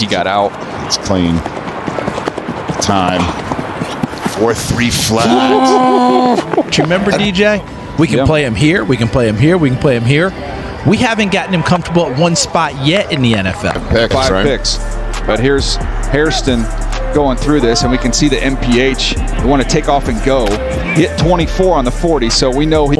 he got out. It's clean. Time. 4-3 flat. Do you remember, DJ? We can play him here. We can play him here. We can play him here. We haven't gotten him comfortable at one spot yet in the NFL. Five picks. But here's Hairston going through this, and we can see the MPH. They want to take off and go. Hit 24 on the 40, so we know he.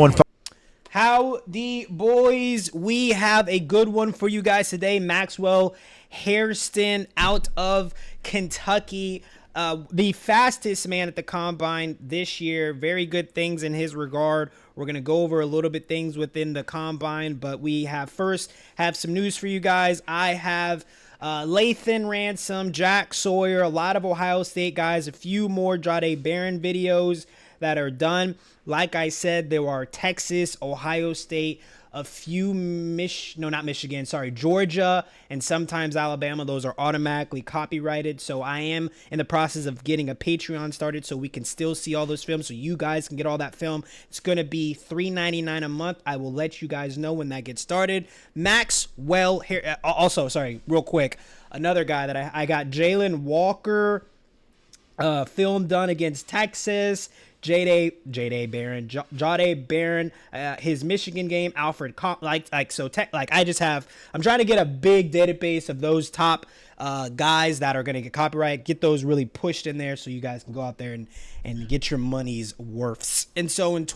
Howdy, boys. We have a good one for you guys today. Maxwell Hairston out of Kentucky. The fastest man at the combine this year. Very good things in his regard. We're going to go over a little bit things within the combine, but we have some news for you guys. I have Lathan Ransom, Jack Sawyer, a lot of Ohio State guys, a few more Jade Barron videos that are done. Like I said, there are Texas, Ohio State, a few Georgia, and sometimes Alabama. Those are automatically copyrighted. So I am in the process of getting a Patreon started so we can still see all those films, so you guys can get all that film. It's going to be $3.99 a month. I will let you guys know when that gets started. Maxwell here. Also, sorry, real quick, another guy that I got, Jalen Walker, film done against Texas. Jade Barron, his Michigan game, Alfred, I'm trying to get a big database of those top guys that are going to get copyright, get those really pushed in there so you guys can go out there and get your money's worths. And so in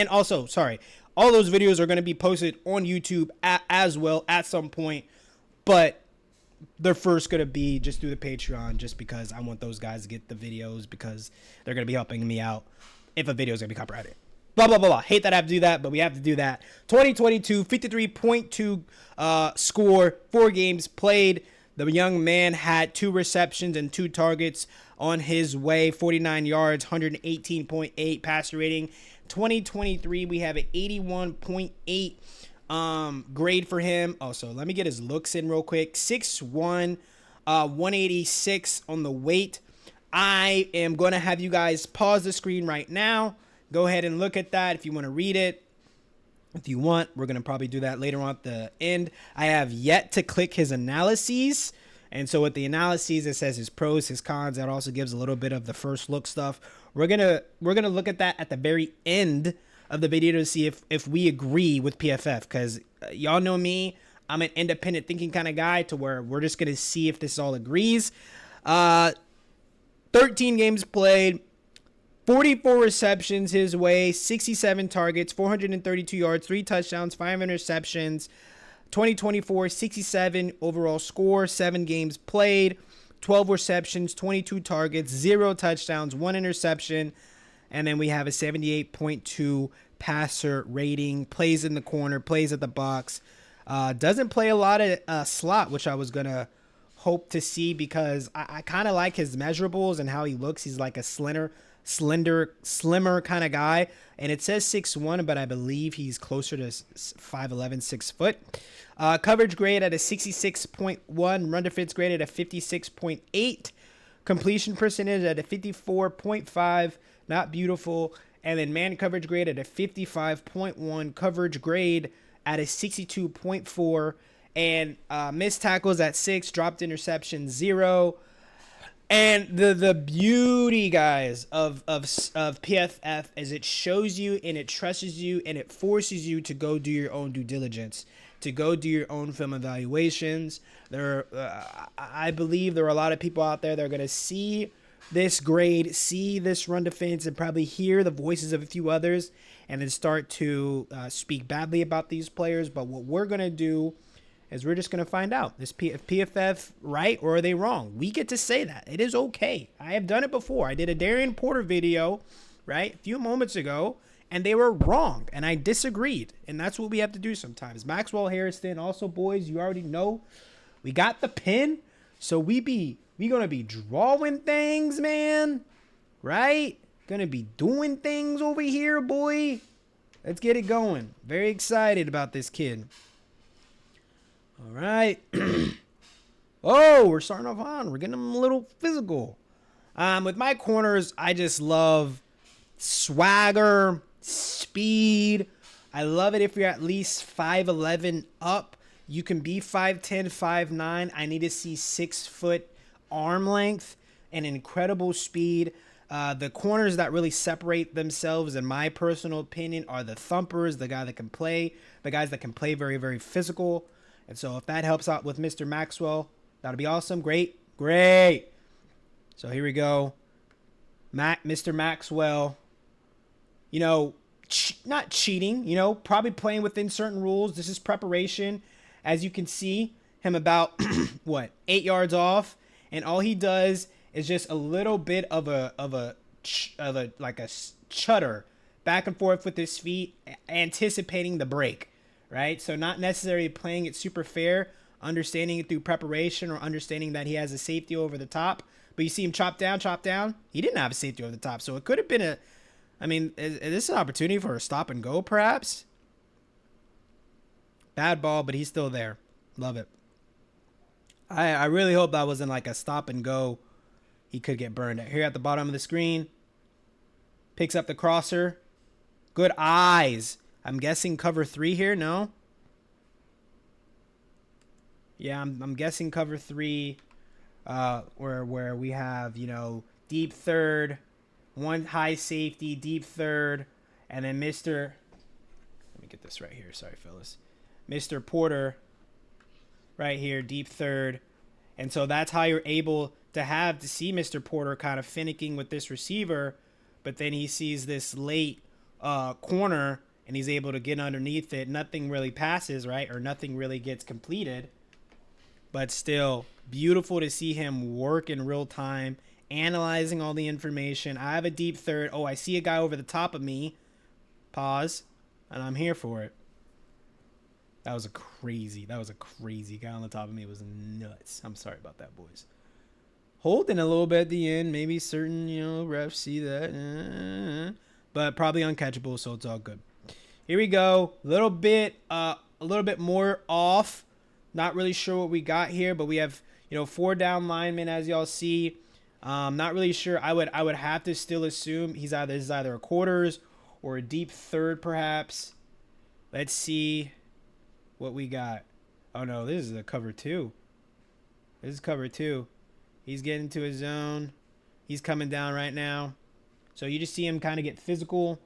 all those videos are going to be posted on YouTube as well at some point, but they're first going to be just through the Patreon, just because I want those guys to get the videos, because they're going to be helping me out if a video is going to be copyrighted. Blah, blah, blah, blah. Hate that I have to do that, but we have to do that. 2022, 53.2 score, 4 games played. The young man had 2 receptions and 2 targets on his way, 49 yards, 118.8 passer rating. 2023, we have an 81.8 grade for him. Also, let me get his looks in real quick. 6'1", 186 on the weight. I am going to have you guys pause the screen right now. Go ahead and look at that if you want to read it. If you want, we're going to probably do that later on at the end. I have yet to click his analyses. And so with the analyses, it says his pros, his cons. That also gives a little bit of the first look stuff. We're going to look at that at the very end of the video to see if we agree with PFF, because y'all know me, I'm an independent thinking kind of guy, to where we're just going to see if this all agrees. 13 games played, 44 receptions his way, 67 targets, 432 yards, 3 touchdowns, 5 interceptions. 2024, 67 overall score, 7 games played, 12 receptions, 22 targets, 0 touchdowns, 1 interception. And then we have a 78.2 passer rating, plays in the corner, plays at the box. Doesn't play a lot of slot, which I was going to hope to see, because I kind of like his measurables and how he looks. He's like a slimmer kind of guy. And it says 6'1", but I believe he's closer to 5'11", 6 foot. Coverage grade at a 66.1. Run defense grade at a 56.8. Completion percentage at a 54.5. Not beautiful. And then man coverage grade at a 55.1. Coverage grade at a 62.4. And missed tackles at 6. Dropped interception 0. And the beauty, guys, of PFF is it shows you and it trusts you and it forces you to go do your own due diligence, to go do your own film evaluations. I believe there are a lot of people out there that are going to see this grade, see this run defense, and probably hear the voices of a few others and then start to speak badly about these players. But what we're going to do is we're just going to find out, is PFF right or are they wrong? We get to say that. It is okay. I have done it before. I did a Darian Porter video, right, a few moments ago, and they were wrong, and I disagreed. And that's what we have to do sometimes. Maxwell Hairston, also, boys, you already know, we got the pin, so we going to be drawing things, man, right? Going to be doing things over here, boy. Let's get it going. Very excited about this kid. All right. Oh, we're starting off on. We're getting them a little physical. With my corners, I just love swagger, speed. I love it if you're at least 5'11 up. You can be 5'10", 5'9". I need to see 6 foot arm length and incredible speed. The corners that really separate themselves, in my personal opinion, are the thumpers, the guys that can play very, very physical. And so if that helps out with Mr. Maxwell, that'll be awesome. Great. So here we go. Mr. Maxwell, not cheating, probably playing within certain rules. This is preparation. As you can see, him about 8 yards off, and all he does is just a little bit of a chutter back and forth with his feet, anticipating the break, right? So not necessarily playing it super fair, understanding it through preparation or understanding that he has a safety over the top. But you see him chop down. He didn't have a safety over the top, so it could have been is this an opportunity for a stop and go, perhaps? Bad ball, but he's still there. Love it. I really hope that wasn't like a stop and go. He could get burned. Here at the bottom of the screen. Picks up the crosser. Good eyes. I'm guessing cover 3 here. No? Yeah, I'm guessing cover 3. Where we have, deep third, one high safety, deep third, and then let me get this right here. Sorry, fellas. Mr. Porter right here, deep third. And so that's how you're able to see Mr. Porter kind of finicking with this receiver, but then he sees this late corner and he's able to get underneath it. Nothing really passes, right? Or nothing really gets completed. But still, beautiful to see him work in real time, analyzing all the information. I have a deep third. Oh, I see a guy over the top of me. Pause. And I'm here for it. That was a crazy guy on the top of me. It was nuts. I'm sorry about that, boys. Holding a little bit at the end. Maybe certain, refs see that. But probably uncatchable, so it's all good. Here we go. A little bit more off. Not really sure what we got here, but we have, 4 down linemen, as y'all see. Not really sure. I would have to still assume this is either a quarters or a deep third, perhaps. Let's see what we got. Oh no, this is a cover 2. This is cover 2. He's getting to his zone. He's coming down right now. So you just see him kind of get physical.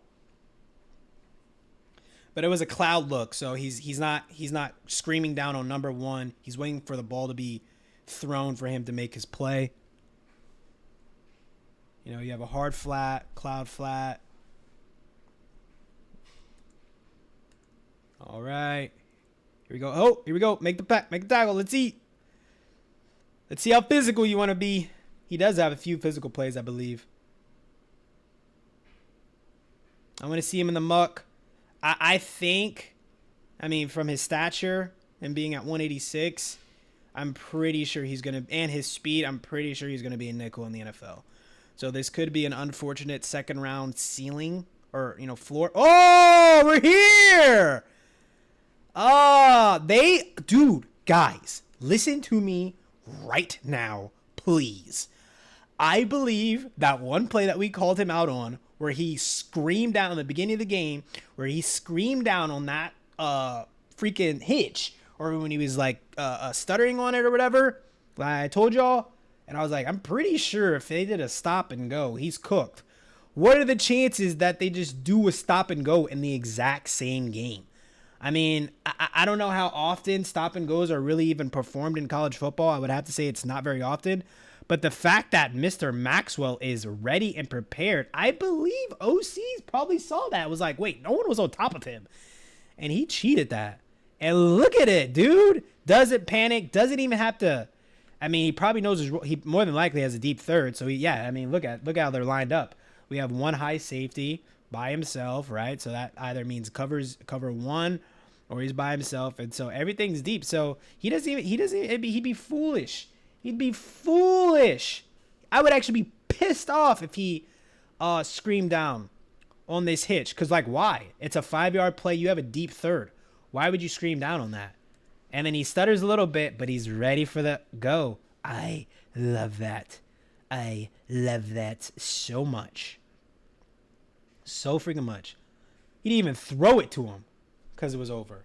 But it was a cloud look, so he's not screaming down on number 1. He's waiting for the ball to be thrown for him to make his play. You have a hard flat, cloud flat. All right. Here we go. Oh, here we go. Make the tackle. Let's see how physical you want to be. He does have a few physical plays, I believe. I want to see him in the muck. I think, from his stature and being at 186, I'm pretty sure he's going to, and his speed, I'm pretty sure he's going to be a nickel in the NFL. So this could be an unfortunate second round ceiling or, floor. Oh, we're here. Guys, listen to me right now, please. I believe that one play that we called him out on, where he screamed out in the beginning of the game, where he screamed down on that freaking hitch, or when he was stuttering on it or whatever. I told y'all, and I was like, I'm pretty sure if they did a stop and go, he's cooked. What are the chances that they just do a stop and go in the exact same game? I don't know how often stop and goes are really even performed in college football. I would have to say it's not very often. But the fact that Mr. Maxwell is ready and prepared, I believe OCs probably saw that. It was like, wait, no one was on top of him. And he cheated that. And look at it, dude. Doesn't panic. Doesn't even have to. He probably knows he more than likely has a deep third. So, look how they're lined up. We have one high safety by himself, right? So that either means cover 1 or he's by himself. And so everything's deep. So he'd be foolish. He'd be foolish. I would actually be pissed off if he screamed down on this hitch. Because, why? It's a 5-yard play. You have a deep third. Why would you scream down on that? And then he stutters a little bit, but he's ready for the go. I love that. I love that so much. So freaking much. He didn't even throw it to him because it was over.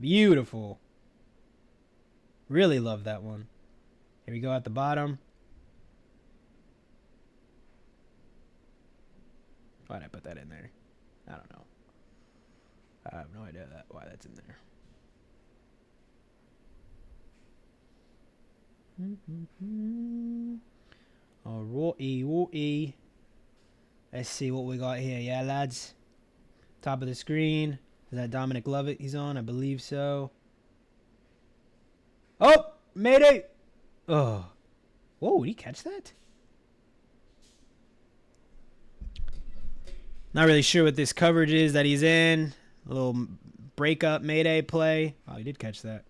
Beautiful. Really love that one. Here we go at the bottom. Why'd I put that in there? I don't know. I have no idea why that's in there. Alrighty. Let's see what we got here. Yeah, lads. Top of the screen. Is that Dominic Lovett he's on? I believe so. Oh! Mayday! Oh. Whoa, did he catch that? Not really sure what this coverage is that he's in. A little breakup Mayday play. Oh, he did catch that.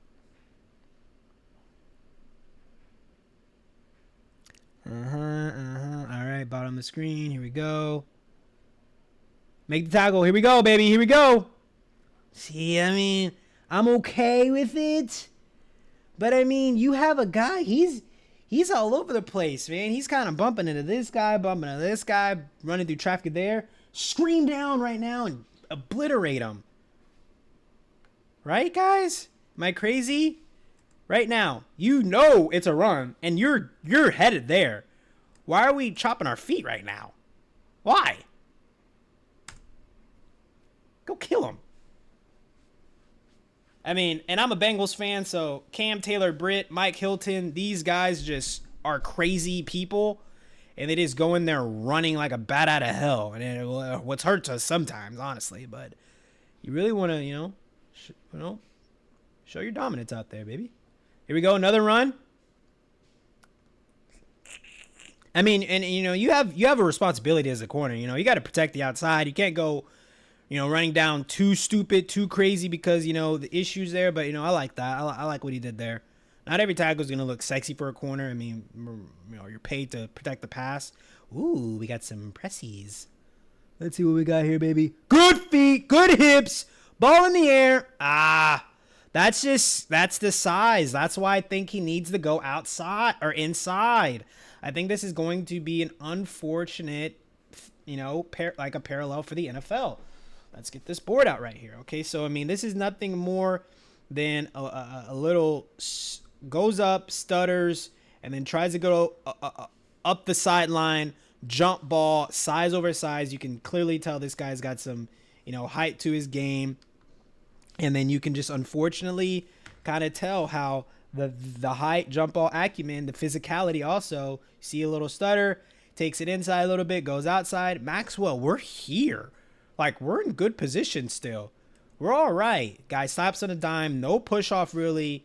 All right, bottom of the screen. Here we go. Make the tackle. Here we go, baby. Here we go. See, I mean, I'm okay with it. But, I mean, you have a guy. He's all over the place, man. He's kind of bumping into this guy, running through traffic there. Scream down right now and obliterate him. Right, guys? Am I crazy? Right now, you know it's a run, and you're headed there. Why are we chopping our feet right now? Why? Go kill him. I mean, and I'm a Bengals fan, so Cam Taylor-Britt, Mike Hilton, these guys just are crazy people, and they just go in there running like a bat out of hell. And what's hurts us sometimes, honestly, but you really want to, show your dominance out there, baby. Here we go, another run. I mean, and you have a responsibility as a corner. You got to protect the outside. You can't go, running down too stupid, too crazy because the issues there. But I like that. I like what he did there. Not every tackle is gonna look sexy for a corner. I mean, you're paid to protect the pass. Ooh, we got some pressies. Let's see what we got here, baby. Good feet, good hips, ball in the air. That's the size. That's why I think he needs to go outside or inside. I think this is going to be an unfortunate, like a parallel for the NFL. Let's get this board out right here. Okay, so I mean, this is nothing more than a little goes up, stutters, and then tries to go up the sideline, jump ball, size over size. You can clearly tell this guy's got some, height to his game. And then you can just unfortunately kind of tell how the height, jump ball acumen, the physicality also, see a little stutter, takes it inside a little bit, goes outside. Maxwell, we're here. Like, we're in good position still. We're all right. Guy stops on a dime, no push off really,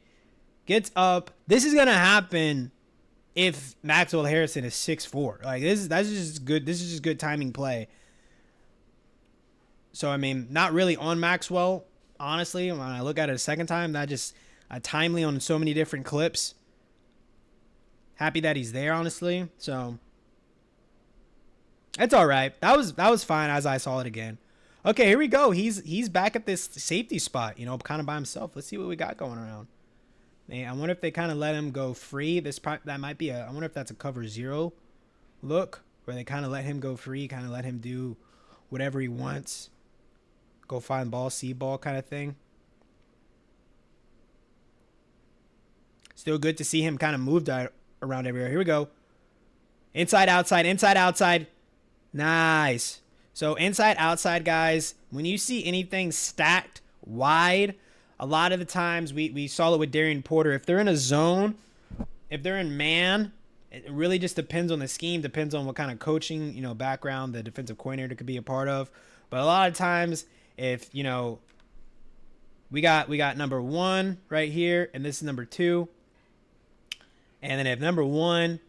gets up. This is going to happen if Maxwell Hairston is 6'4". Like, that's just good. This is just good timing play. So, I mean, not really on Maxwell. Honestly, when I look at it a second time, that just timely on so many different clips. Happy that he's there, honestly. So it's all right. That was fine as I saw it again. Okay, here we go. He's back at this safety spot, kind of by himself. Let's see what we got going around. I wonder if they kind of let him go free. That might be I wonder if that's a cover 0 look where they kind of let him go free, kind of let him do whatever he wants. Go find ball, see ball kind of thing. Still good to see him kind of moved around everywhere. Here we go. Inside, outside, inside, outside. Nice. So inside, outside, guys, when you see anything stacked wide, a lot of the times we saw it with Darian Porter. If they're in a zone, if they're in man, it really just depends on the scheme, depends on what kind of coaching, background the defensive coordinator could be a part of. But a lot of times, if we got number 1 right here, and this is number 2, and then if number one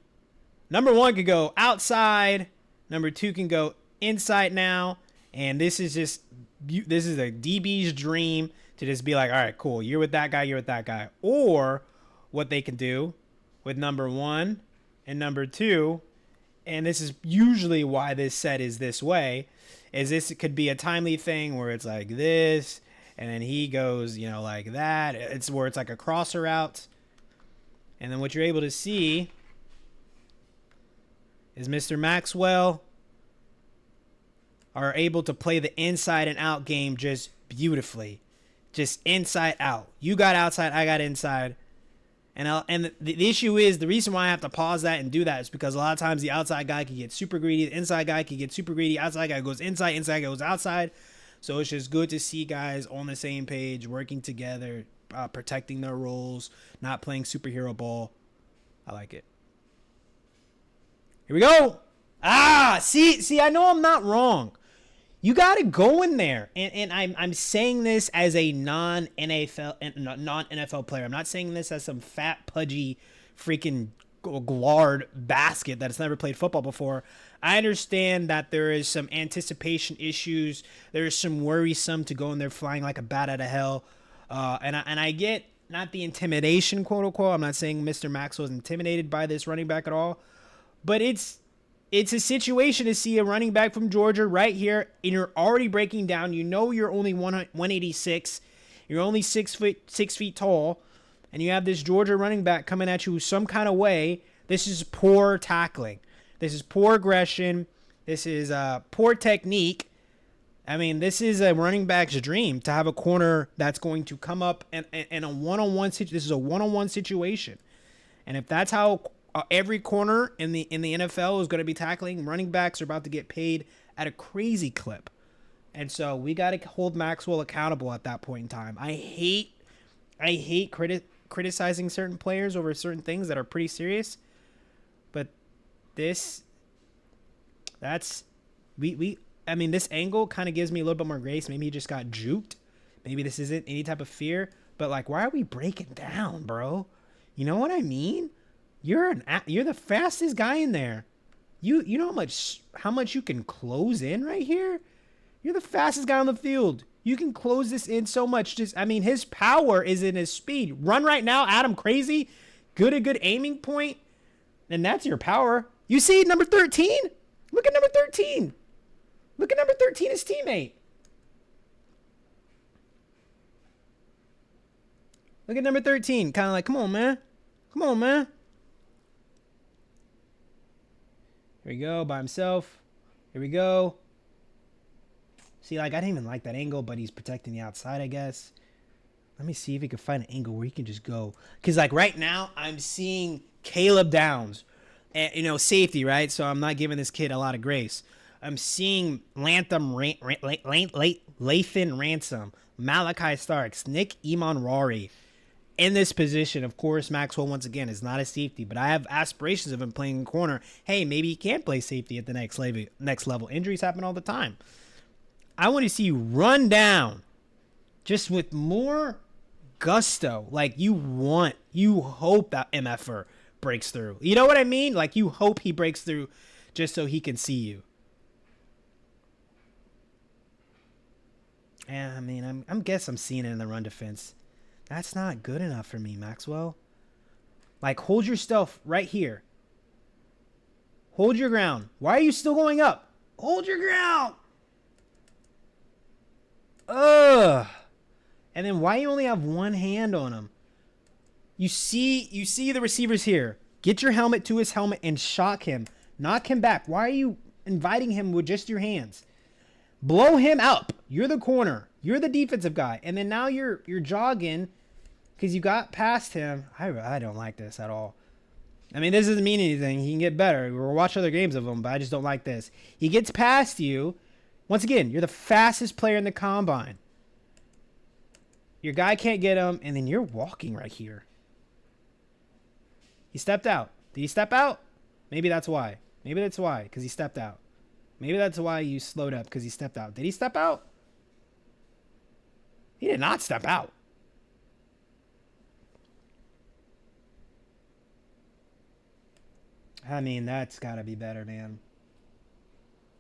could go outside, number 2 can go inside now, and this is a DB's dream to just be like, all right, cool, you're with that guy, or what they can do with number 1 and number 2, and this is usually why this set is this way. It could be a timely thing where it's like this, and then he goes, like that. It's where it's like a crosser route. And then what you're able to see is Mr. Maxwell are able to play the inside and out game just beautifully. just inside out. You got outside, I got inside. And the issue is, the reason why I have to pause that and do that is because a lot of times the outside guy can get super greedy, the inside guy can get super greedy, outside guy goes inside guy goes outside. So it's just good to see guys on the same page, working together, protecting their roles, not playing superhero ball. I like it. Here we go. See, I know I'm not wrong. You got to go in there, and I'm saying this as a non-NFL player. I'm not saying this as some fat, pudgy, freaking glard basket that's never played football before. I understand that there is some anticipation issues. There is some worrisome to go in there flying like a bat out of hell, and I get not the intimidation, quote unquote. I'm not saying Mr. Maxwell is intimidated by this running back at all, but it's a situation to see a running back from Georgia right here, and you're already breaking down. You know you're only 186. You're only 6 feet tall, and you have this Georgia running back coming at you some kind of way. This is poor tackling. This is poor aggression. This is poor technique. I mean, this is a running back's dream to have a corner that's going to come up in a one-on-one situation. This is a one-on-one situation, and if that's how every corner in the NFL is going to be tackling, running backs are about to get paid at a crazy clip. And so we got to hold Maxwell accountable at that point in time. I hate criticizing certain players over certain things that are pretty serious. But this angle kind of gives me a little bit more grace. Maybe he just got juked. Maybe this isn't any type of fear. But like, why are we breaking down, bro? You know what I mean? You're the fastest guy in there. You know how much you can close in right here? You're the fastest guy on the field. You can close this in so much. His power is in his speed. Run right now, Adam crazy. A good aiming point. And that's your power. You see number 13? Look at number 13. Look at number 13, his teammate. Look at number 13. Kind of like, come on, man. Come on, man. Here we go, by himself. Here we go. See, like, I didn't even like that angle, but he's protecting the outside, I guess. Let me see if he can find an angle where he can just go. Because, like, right now, I'm seeing Caleb Downs. And, safety, right? So I'm not giving this kid a lot of grace. I'm seeing Lathan Ransom, Malachi Starks, Nick Imanrari. In this position, of course, Maxwell, once again, is not a safety, but I have aspirations of him playing in corner. Hey, maybe he can play safety at the next level. Injuries happen all the time. I want to see you run down just with more gusto. Like, you hope that MFer breaks through. You know what I mean? Like, you hope he breaks through just so he can see you. Yeah, I mean, I'm seeing it in the run defense. That's not good enough for me, Maxwell. Like, hold your stealth right here. Hold your ground. Why are you still going up? Hold your ground. Ugh. And then why you only have one hand on him? You see the receivers here. Get your helmet to his helmet and shock him. Knock him back. Why are you inviting him with just your hands? Blow him up. You're the corner. You're the defensive guy. And then now you're jogging because you got past him. I don't like this at all. I mean, this doesn't mean anything. He can get better. We'll watch other games of him, but I just don't like this. He gets past you. Once again, you're the fastest player in the combine. Your guy can't get him, and then you're walking right here. He stepped out. Did he step out? Maybe that's why. Maybe that's why, because he stepped out. Maybe that's why you slowed up, because he stepped out. Did he step out? He did not step out. I mean, that's got to be better, man.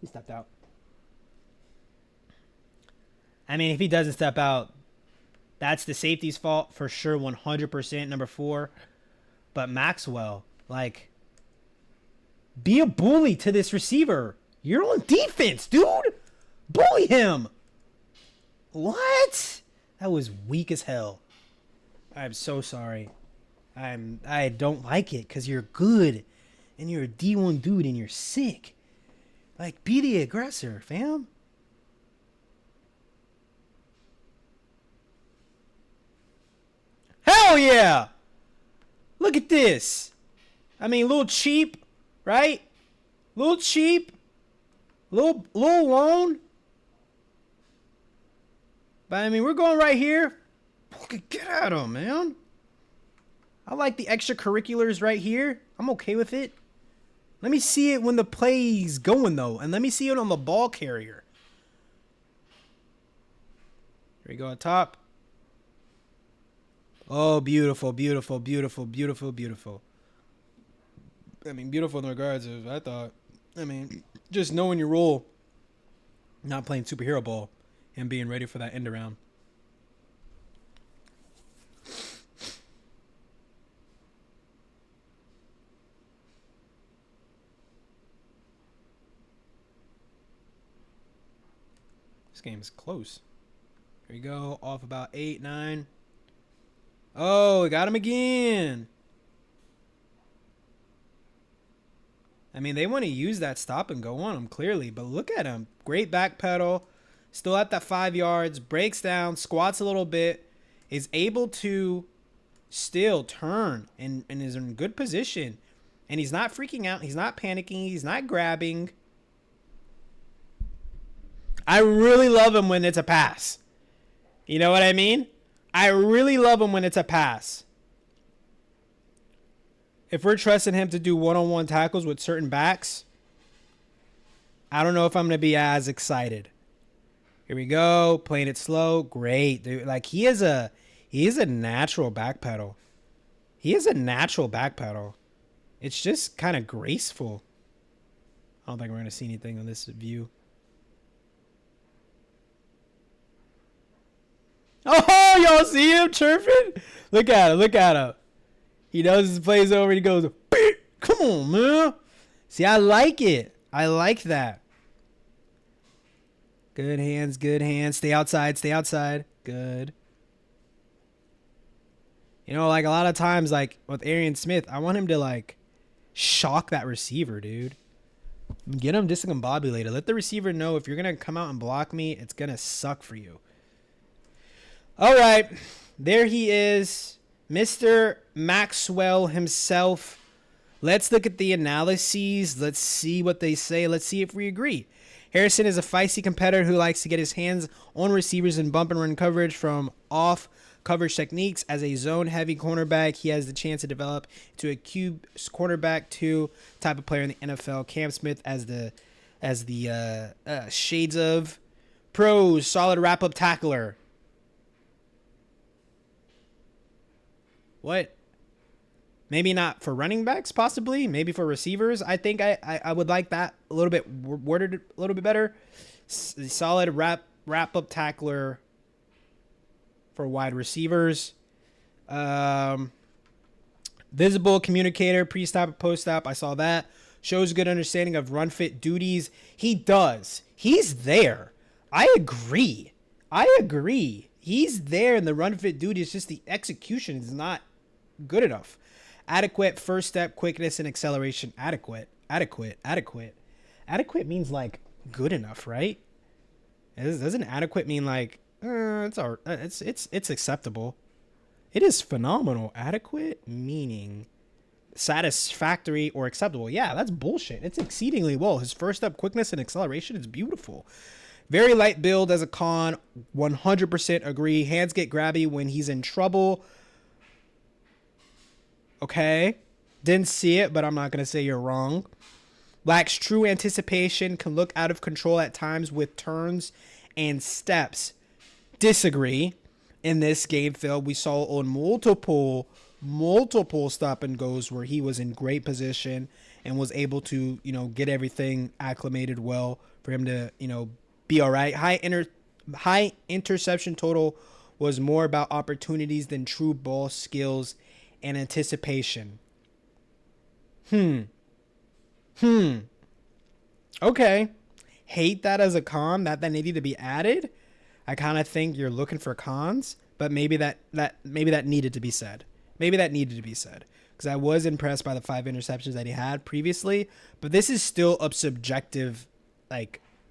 He stepped out. I mean, if he doesn't step out, that's the safety's fault for sure, 100%, number 4. But Maxwell, like, be a bully to this receiver. You're on defense, dude. Bully him. What? That was weak as hell. I'm so sorry. I don't like it because you're good. And you're a D1 dude and you're sick. Like, be the aggressor, fam. Hell yeah! Look at this. I mean, a little cheap, right? A little cheap. Little loan. But I mean, we're going right here. Get at him, man. I like the extracurriculars right here. I'm okay with it. Let me see it when the play's going, though. And let me see it on the ball carrier. Here we go at top. Oh, beautiful, beautiful, beautiful, beautiful, beautiful. I mean, beautiful in regards of, I thought. I mean, just knowing your role. Not playing superhero ball. And being ready for that end around. This game is close. Here we go. Off about 8, 9. Oh, we got him again. I mean, they want to use that stop and go on him, clearly. But look at him. Great back pedal. Still at that 5 yards. Breaks down. Squats a little bit. Is able to still turn and is in good position. And he's not freaking out. He's not panicking. He's not grabbing. I really love him when it's a pass. You know what I mean? I really love him when it's a pass. If we're trusting him to do one-on-one tackles with certain backs, I don't know if I'm going to be as excited. Here we go. Playing it slow. Great, dude. Like, he is a natural back pedal. He is a natural back pedal. It's just kind of graceful. I don't think we're going to see anything on this view. Oh, y'all see him chirping? Look at him. Look at him. He knows his play's over. He goes, come on, man. See, I like it. I like that. Good hands. Good hands. Stay outside. Stay outside. Good. You know, like a lot of times, like with Arian Smith, I want him to like shock that receiver, dude. Get him discombobulated. Let the receiver know if you're going to come out and block me, it's going to suck for you. All right, there he is, Mr. Maxwell himself. Let's look at the analyses. Let's see what they say. Let's see if we agree. Hairston is a feisty competitor who likes to get his hands on receivers and bump and run coverage from off coverage techniques. As a zone-heavy cornerback, he has the chance to develop to a cube cornerback 2 type of player in the NFL. Cam Smith as the shades of pros, solid wrap-up tackler. What? Maybe not for running backs, possibly. Maybe for receivers. I think I would like that a little bit worded a little bit better. Solid wrap-up tackler for wide receivers. Visible communicator, pre-stop, post-stop. I saw that. Shows good understanding of run-fit duties. He does. He's there. I agree. He's there in the run-fit duties. Just the execution is not good enough. Adequate first step, quickness, and acceleration. Adequate means like good enough, right? Doesn't adequate mean like it's acceptable? It is phenomenal. Adequate meaning satisfactory or acceptable. Yeah, that's bullshit. It's exceedingly well. His first step, quickness, and acceleration is beautiful. Very light build as a con. 100% agree. Hands get grabby when he's in trouble. Okay. Didn't see it, but I'm not going to say you're wrong. Lacks true anticipation. Can look out of control at times with turns and steps. Disagree. In this game, Phil, we saw on multiple stop and goes where he was in great position and was able to, get everything acclimated well for him to, be all right. High interception total was more about opportunities than true ball skills and anticipation. Okay. Hate that as a con, that needed to be added. I kind of think you're looking for cons, but maybe that needed to be said. Because I was impressed by the 5 interceptions that he had previously, but this is still a subjective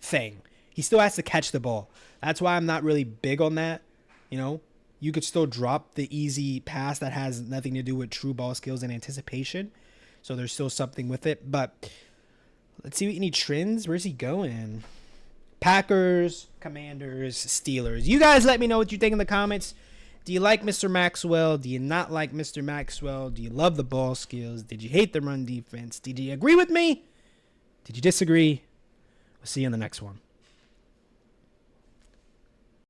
thing. He still has to catch the ball. That's why I'm not really big on that. you could still drop the easy pass that has nothing to do with true ball skills and anticipation. So there's still something with it. But let's see any trends. Where's he going? Packers, Commanders, Steelers. You guys let me know what you think in the comments. Do you like Mr. Maxwell? Do you not like Mr. Maxwell? Do you love the ball skills? Did you hate the run defense? Did you agree with me? Did you disagree? We'll see you in the next one.